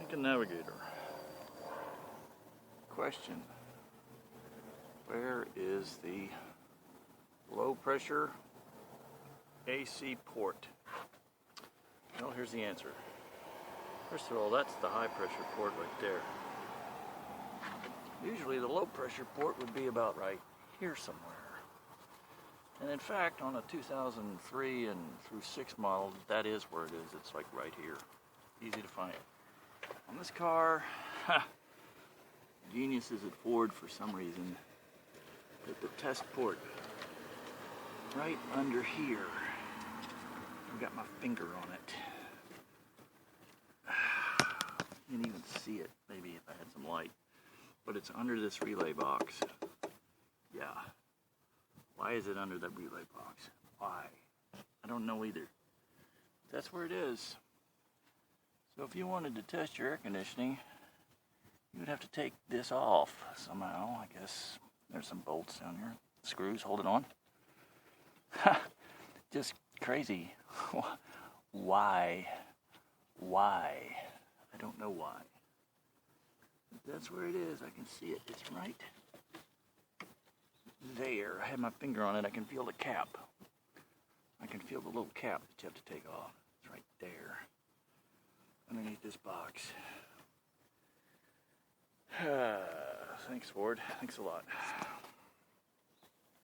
Lincoln Navigator. Question: where is the low pressure AC port? Well, here's the answer. First of all, that's the high pressure port right there. Usually the low pressure port would be about right here somewhere. And in fact, on a 2003 and through 6 model, that is where it is. It's like right here. Easy to find. On this car, geniuses at Ford for some reason put the test port right under here. I've got my finger on it. You can even see it, maybe if I had some light. But it's under this relay box. Yeah. Why is it under the relay box? Why? I don't know either. That's where it is. So if you wanted to test your air conditioning, you would have to take this off somehow. I guess there's some bolts down here. Screws hold it on. Just crazy. Why? I don't know why. But that's where it is. I can see it. It's right there. I have my finger on it. I can feel the cap. I can feel the little cap that you have to take off. It's right there. Underneath this box. Thanks, Ford. Thanks a lot.